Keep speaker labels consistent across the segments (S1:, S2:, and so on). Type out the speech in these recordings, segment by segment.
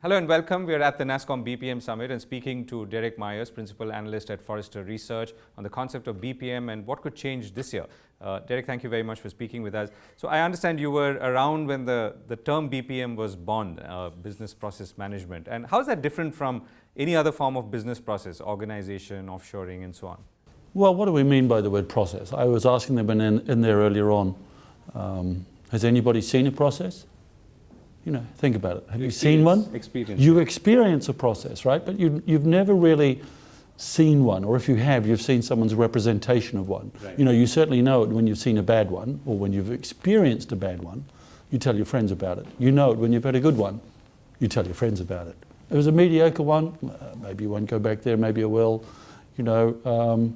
S1: Hello and welcome. We are at the Nasscom BPM Summit and speaking to Derek Miers, Principal Analyst at Forrester Research, on the concept of BPM and what could change this year. Derek, thank you very much for speaking with us. So I understand you were around when the term BPM was born, Business Process Management. And how is that different from any other form of business process, organization, offshoring, and so on?
S2: Well, what do we mean by the word process? I was asking them in there earlier on, has anybody seen a process? You know, think about it. Have you seen one?
S1: Experience.
S2: You experience a process, right? But you've never really seen one, or if you have, you've seen someone's representation of one.
S1: Right.
S2: You know, you certainly know it when you've seen a bad one, or when you've experienced a bad one, you tell your friends about it. You know it when you've had a good one, you tell your friends about it. It was a mediocre one, maybe you won't go back there, maybe I will. You know,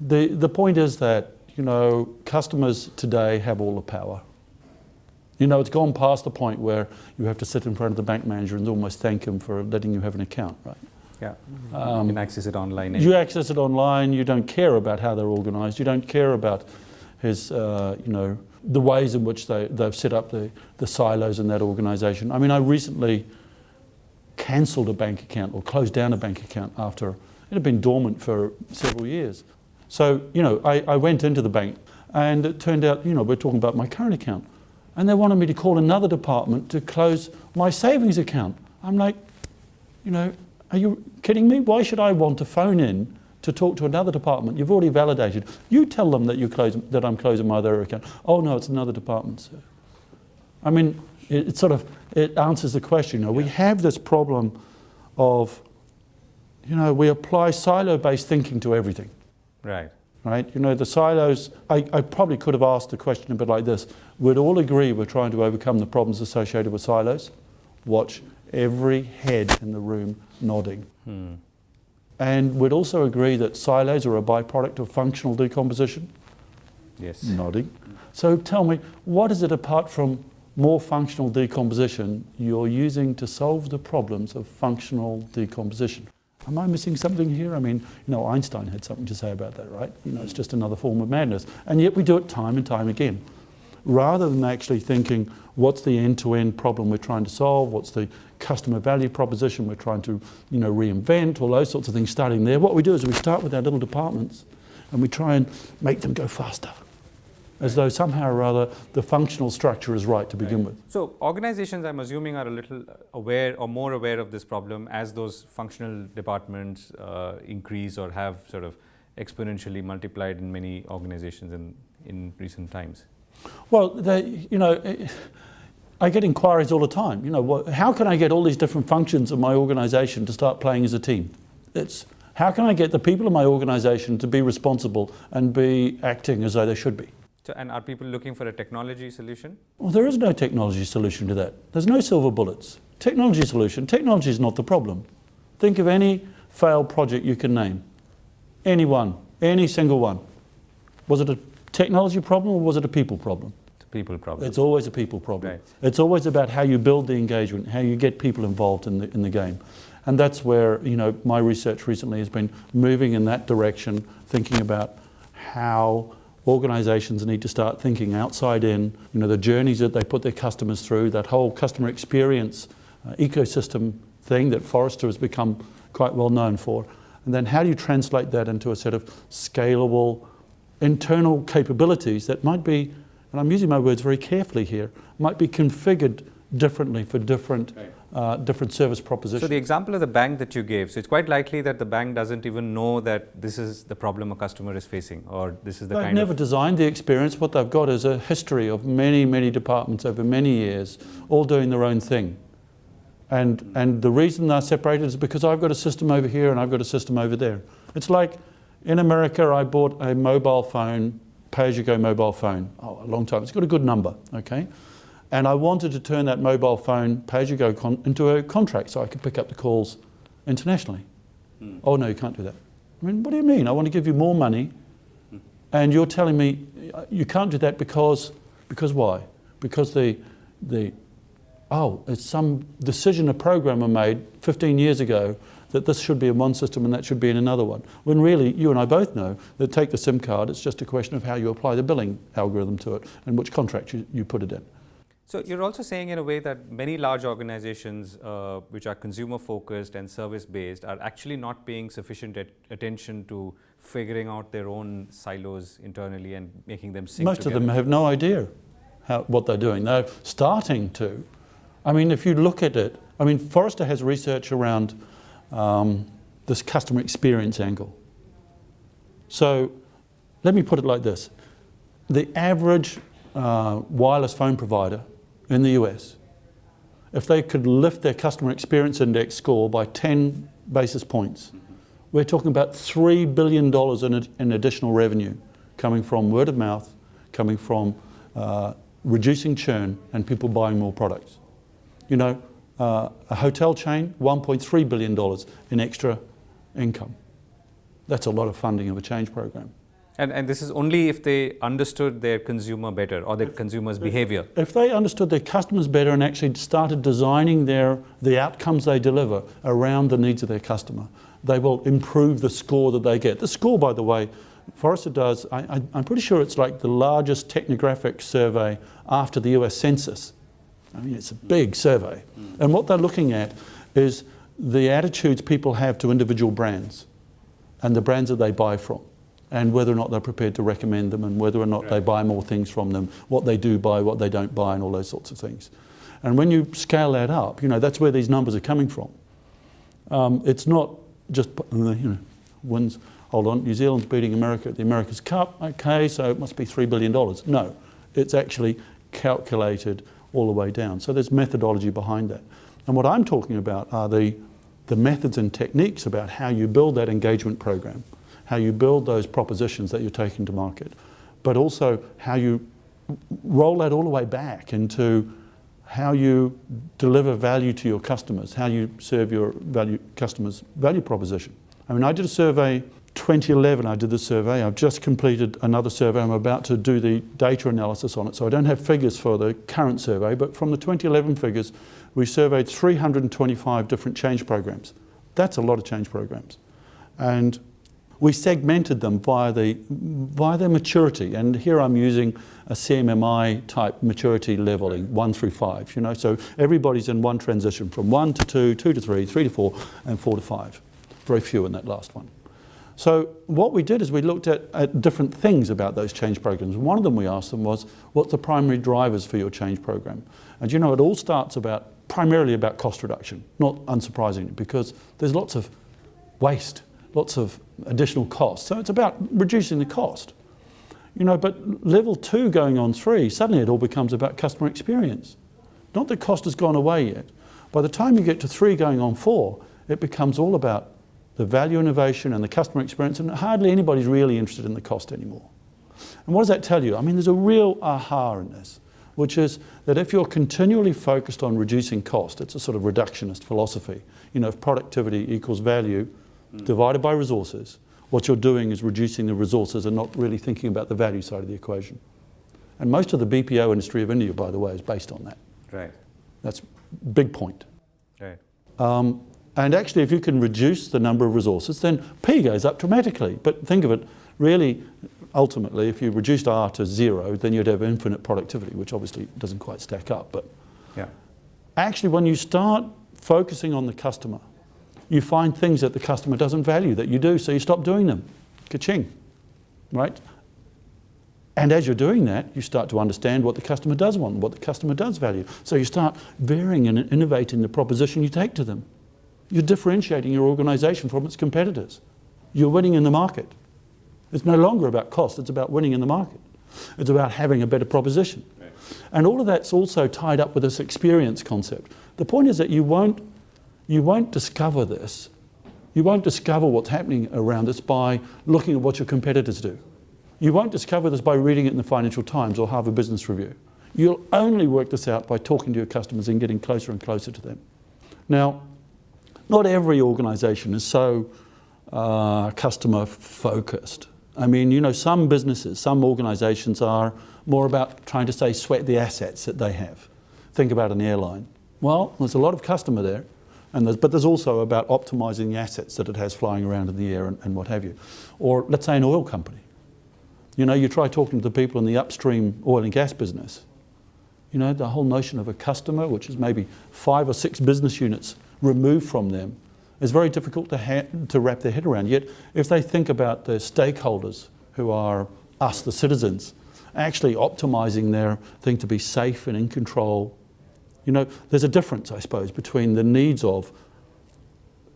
S2: the point is that, you know, customers today have all the power. You know, it's gone past the point where you have to sit in front of the bank manager and almost thank him for letting you have an account, right?
S1: Yeah, you can access it online.
S2: You access it online, you don't care about how they're organised, you don't care about his, you know, the ways in which they've set up the silos in that organisation. I mean, I recently cancelled a bank account or closed down a bank account after it had been dormant for several years. So, you know, I went into the bank and it turned out, you know, we're talking about my current account. And they wanted me to call another department to close my savings account. I'm like, you know, are you kidding me? Why should I want to phone in to talk to another department? You've already validated. You tell them that I'm closing my other account. Oh no, it's another department, sir. I mean, it answers the question. You know, we have this problem of, you know, we apply silo-based thinking to everything.
S1: Right.
S2: Right? You know, the silos, I probably could have asked the question a bit like this. We'd all agree we're trying to overcome the problems associated with silos. Watch every head in the room nodding. And we'd also agree that silos are a byproduct of functional decomposition.
S1: Yes.
S2: Nodding. So tell me, what is it apart from more functional decomposition you're using to solve the problems of functional decomposition? Am I missing something here? I mean, you know, Einstein had something to say about that, right? You know, it's just another form of madness. And yet we do it time and time again. Rather than actually thinking, what's the end-to-end problem we're trying to solve? What's the customer value proposition we're trying to, you know, reinvent? All those sorts of things starting there. What we do is we start with our little departments and we try and make them go faster. As though somehow or other the functional structure is right to begin with.
S1: So organizations, I'm assuming, are a little aware or more aware of this problem as those functional departments increase or have sort of exponentially multiplied in many organizations in recent times.
S2: Well, you know, I get inquiries all the time. You know, how can I get all these different functions of my organization to start playing as a team? How can I get the people in my organization to be responsible and be acting as though they should be?
S1: So, and are people looking for a technology solution?
S2: Well, there is no technology solution to that. There's no silver bullets. Technology solution. Technology is not the problem. Think of any failed project you can name. Any one. Any single one. Was it a technology problem or was it a people problem?
S1: It's a people problem.
S2: It's always a people problem.
S1: Right.
S2: It's always about how you build the engagement, how you get people involved in the game. And that's where, you know, my research recently has been moving in that direction, thinking about how organizations need to start thinking outside in, you know, the journeys that they put their customers through, that whole customer experience ecosystem thing that Forrester has become quite well known for. And then how do you translate that into a set of scalable internal capabilities that might be, and I'm using my words very carefully here, might be configured differently for different service propositions.
S1: So the example of the bank that you gave, so it's quite likely that the bank doesn't even know that this is the problem a customer is facing, or this is the
S2: They've never designed the experience. What they've got is a history of many, many departments over many years, all doing their own thing. And the reason they're separated is because I've got a system over here and I've got a system over there. It's like in America, I bought a mobile phone, pay-as-you-go mobile phone, a long time. It's got a good number, okay? And I wanted to turn that mobile phone pay-as-you-go into a contract so I could pick up the calls internationally. Oh no, you can't do that. I mean, what do you mean? I want to give you more money and you're telling me you can't do that because why? Because it's some decision a programmer made 15 years ago that this should be in one system and that should be in another one. When really, you and I both know that take the SIM card, it's just a question of how you apply the billing algorithm to it and which contract you put it in.
S1: So you're also saying in a way that many large organizations which are consumer focused and service based are actually not paying sufficient attention to figuring out their own silos internally and making them sync
S2: Most
S1: together.
S2: of them have no idea what they're doing. They're starting to. I mean, if you look at it, I mean, Forrester has research around this customer experience angle. So let me put it like this. The average wireless phone provider in the US, if they could lift their customer experience index score by 10 basis points, we're talking about $3 billion in additional revenue coming from word of mouth, coming from reducing churn and people buying more products. You know, a hotel chain, $1.3 billion in extra income. That's a lot of funding of a change program.
S1: And this is only if they understood their consumer better or their consumer's behavior.
S2: If they understood their customers better and actually started designing the outcomes they deliver around the needs of their customer, they will improve the score that they get. The score, by the way, Forrester does, I'm pretty sure it's like the largest technographic survey after the US Census. I mean, it's a big survey. And what they're looking at is the attitudes people have to individual brands and the brands that they buy from, and whether or not they're prepared to recommend them, and whether or not they buy more things from them, what they do buy, what they don't buy, and all those sorts of things. And when you scale that up, you know, that's where these numbers are coming from. It's not just, you know, wins, hold on, New Zealand's beating America at the America's Cup, okay, so it must be $3 billion. No, it's actually calculated all the way down. So there's methodology behind that. And what I'm talking about are the methods and techniques about how you build that engagement program, how you build those propositions that you're taking to market, but also how you roll that all the way back into how you deliver value to your customers, how you serve your customers' value proposition. I mean, I did a survey, 2011 I did the survey. I've just completed another survey. I'm about to do the data analysis on it, so I don't have figures for the current survey, but from the 2011 figures, we surveyed 325 different change programs. That's a lot of change programs. And we segmented them by their maturity, and here I'm using a CMMI type maturity leveling, 1 through 5. You know, so everybody's in one transition from 1 to 2, 2 to 3, 3 to 4, and 4 to 5. Very few in that last one. So what we did is we looked at different things about those change programs. One of them we asked them was, what's the primary drivers for your change program? And you know, it all starts primarily about cost reduction, not unsurprisingly, because there's lots of waste, lots of additional costs. So it's about reducing the cost. You know, but level 2 going on 3, suddenly it all becomes about customer experience. Not that cost has gone away yet. By the time you get to 3 going on 4, it becomes all about the value innovation and the customer experience, and hardly anybody's really interested in the cost anymore. And what does that tell you? I mean, there's a real aha in this, which is that if you're continually focused on reducing cost, it's a sort of reductionist philosophy. You know, if productivity equals value divided by resources, what you're doing is reducing the resources and not really thinking about the value side of the equation. And most of the BPO industry of India, by the way, is based on that.
S1: Right.
S2: That's a big point.
S1: Right.
S2: And actually, if you can reduce the number of resources, then P goes up dramatically. But think of it, really, ultimately, if you reduced R to 0, then you'd have infinite productivity, which obviously doesn't quite stack up. But
S1: yeah.
S2: Actually, when you start focusing on the customer, you find things that the customer doesn't value that you do, so you stop doing them. Ka-ching, right? And as you're doing that, you start to understand what the customer does want, what the customer does value. So you start varying and innovating the proposition you take to them. You're differentiating your organization from its competitors. You're winning in the market. It's no longer about cost, it's about winning in the market. It's about having a better proposition. Right. And all of that's also tied up with this experience concept. The point is that you won't discover this. You won't discover what's happening around this by looking at what your competitors do. You won't discover this by reading it in the Financial Times or Harvard Business Review. You'll only work this out by talking to your customers and getting closer and closer to them. Now, not every organization is so customer focused. I mean, you know, some businesses, some organizations are more about trying to, say, sweat the assets that they have. Think about an airline. Well, there's a lot of customer there, but there's also about optimizing the assets that it has flying around in the air and what have you. Or let's say an oil company. You know, you try talking to the people in the upstream oil and gas business, You know, the whole notion of a customer, which is maybe 5 or 6 business units removed from them, is very difficult to wrap their head around. Yet, if they think about the stakeholders, who are us, the citizens, actually optimizing their thing to be safe and in control, you know, there's a difference, I suppose, between the needs of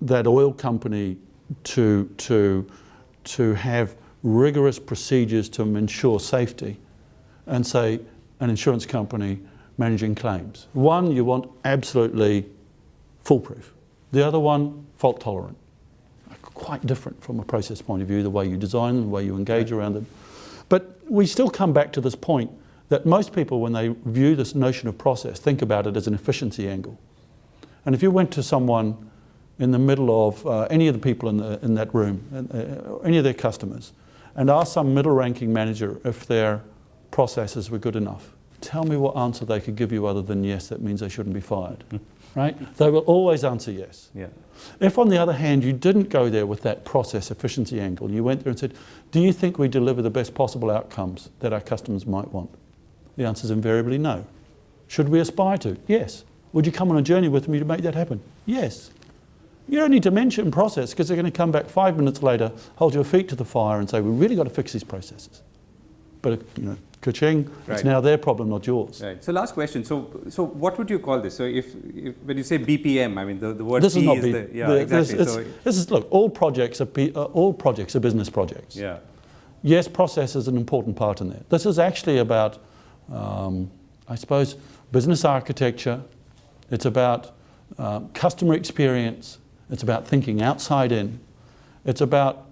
S2: that oil company to have rigorous procedures to ensure safety, and say an insurance company managing claims. One, you want absolutely foolproof. The other one, fault tolerant. Quite different from a process point of view, the way you design them, the way you engage around them. But we still come back to this point that most people, when they view this notion of process, think about it as an efficiency angle. And if you went to someone in the middle of any of the people in that room, any of their customers, and asked some middle-ranking manager if their processes were good enough, tell me what answer they could give you other than yes, that means they shouldn't be fired. Right? They will always answer yes.
S1: Yeah.
S2: If, on the other hand, you didn't go there with that process efficiency angle, you went there and said, do you think we deliver the best possible outcomes that our customers might want? The answer is invariably no. Should we aspire to? Yes. Would you come on a journey with me to make that happen? Yes. You don't need to mention process, because they're going to come back 5 minutes later, hold your feet to the fire and say, we've really got to fix these processes. But, you know, ka-ching, it's now their problem, not yours.
S1: Right. So last question. So what would you call this? So if when you say BPM, I mean the word
S2: this
S1: P
S2: is not
S1: is
S2: B-
S1: the yeah exactly.
S2: This is look. All projects are business projects.
S1: Yeah.
S2: Yes, process is an important part in there. This is actually about, I suppose, business architecture. It's about customer experience. It's about thinking outside in. It's about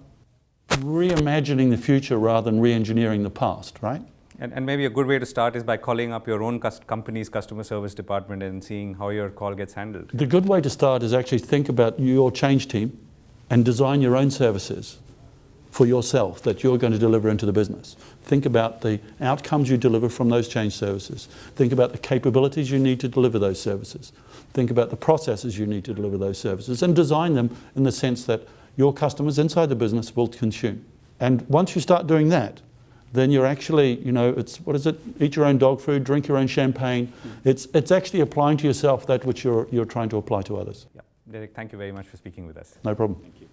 S2: reimagining the future rather than re-engineering the past, right?
S1: And maybe a good way to start is by calling up your own company's customer service department and seeing how your call gets handled.
S2: The good way to start is actually think about your change team and design your own services for yourself that you're going to deliver into the business. Think about the outcomes you deliver from those change services. Think about the capabilities you need to deliver those services. Think about the processes you need to deliver those services, and design them in the sense that your customers inside the business will consume. And once you start doing that, then you're actually, you know, it's, what is it? Eat your own dog food, drink your own champagne. It's actually applying to yourself that which you're trying to apply to others.
S1: Yeah. Derek, thank you very much for speaking with us.
S2: No problem.
S1: Thank you.